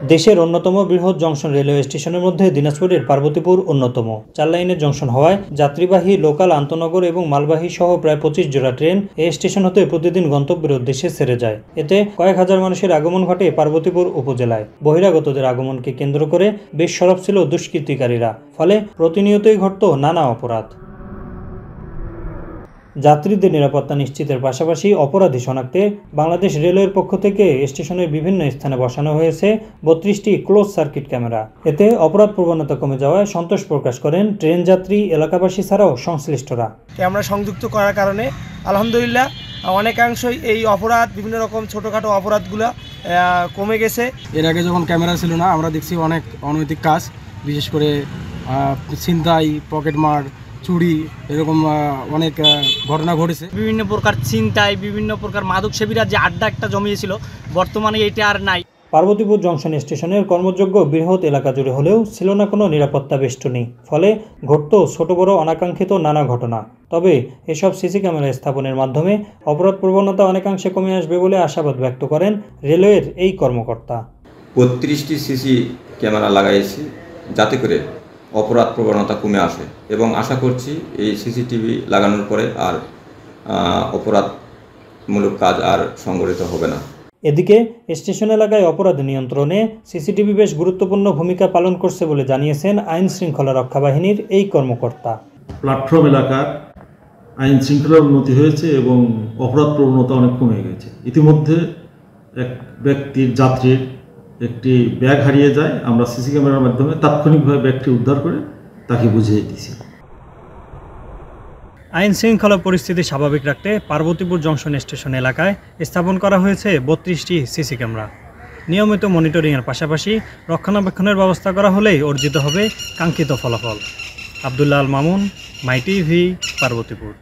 দেশের অন্যতম বৃহৎ জংশন রেলওয়ে স্টেশনের মধ্যে দিনাজপুরের পার্বতীপুর অন্যতম। 4 লাইনের জংশন হওয়ায় যাত্রীবাহী, লোকাল, আন্তনগর এবং মালবাহী সহ প্রায় 25 জোড়া ট্রেন এই স্টেশন হতে প্রতিদিন গন্তব্যের উদ্দেশ্যে ছেড়ে যায়। এতে কয়েক হাজার মানুষের আগমন ঘটে পার্বতীপুর উপজেলায়। বহিরাগতদের আগমনকে কেন্দ্র করে বেশ সরব ছিল দুষ্কৃতিকারীরা, ফলে প্রতিনিয়তই ঘটত নানা অপরাধ। যাত্রীদের নিরাপত্তা নিশ্চিতের পাশাপাশি অপরাধী শনাক্তে বাংলাদেশ রেলওয়ের পক্ষ থেকে স্টেশনের বিভিন্ন স্থানে বসানো হয়েছে 32টি ক্লোজ সার্কিট ক্যামেরা। এতে অপরাধ প্রবণতা কমে যাওয়ায় সন্তোষ প্রকাশ করেন ট্রেন যাত্রী, এলাকাবাসী ছাড়াও সংশ্লিষ্টরা। ক্যামেরা সংযুক্ত করার কারণে আলহামদুলিল্লাহ অনেকাংশই এই অপরাধ, বিভিন্ন রকম ছোটোখাটো অপরাধগুলো কমে গেছে। এর আগে যখন ক্যামেরা ছিল না, আমরা দেখছি অনেক অনৈতিক কাজ, বিশেষ করে ছিনতাই, পকেটমার, চুরি, এরকম অনেক ঘটনা ঘটেছে। বিভিন্ন প্রকার ছিনতাই, বিভিন্ন প্রকার মাদক সেবীরা যে আড্ডা একটা জমিয়েছিল, বর্তমানে এটা আর নাই। পার্বতীপুর জংশন স্টেশনের কর্মযোগ্য বৃহৎ এলাকা জুড়ে হলেও ছিল না কোনো নিরাপত্তা বেষ্টনী, ফলে ঘটত ছোট বড় অনাকাঙ্ক্ষিত নানা ঘটনা। তবে এসব সিসি ক্যামেরা স্থাপনের মাধ্যমে অপরাধ প্রবণতা অনেকাংশে কমে আসবে বলে আশাবাদ ব্যক্ত করেন রেলওয়ের এই কর্মকর্তা। 32টি সিসি ক্যামেরা লাগাইছি যাতে করে অপরাধ প্রবণতা কমে আসে, এবং আশা করছি এই সিসিটিভি লাগানোর পরে আর অপরাধমূলক কাজ আর সংঘটিত হবে না। এদিকে স্টেশন এলাকায় অপরাধ নিয়ন্ত্রণে সিসিটিভি বেশ গুরুত্বপূর্ণ ভূমিকা পালন করছে বলে জানিয়েছেন আইন শৃঙ্খলা রক্ষা বাহিনীর এই কর্মকর্তা। প্ল্যাটফর্ম এলাকার আইন শৃঙ্খলার উন্নতি হয়েছে এবং অপরাধ প্রবণতা অনেক কমে গেছে। ইতিমধ্যে এক ব্যক্তির, যাত্রীর একটি ব্যাগ হারিয়ে যায়, আমরা সিসি ক্যামেরার মাধ্যমে তাৎক্ষণিকভাবে ব্যাগটি উদ্ধার করে তাকে বুঝিয়ে দিয়েছি। আইন শৃঙ্খলা পরিস্থিতি স্বাভাবিক রাখতে পার্বতীপুর জংশন স্টেশন এলাকায় স্থাপন করা হয়েছে 32টি সিসি ক্যামেরা। নিয়মিত মনিটরিংয়ের পাশাপাশি রক্ষণাবেক্ষণের ব্যবস্থা করা হলেই অর্জিত হবে কাঙ্ক্ষিত ফলাফল। আব্দুল্লাহ আল মামুন, মাই টিভি, পার্বতীপুর।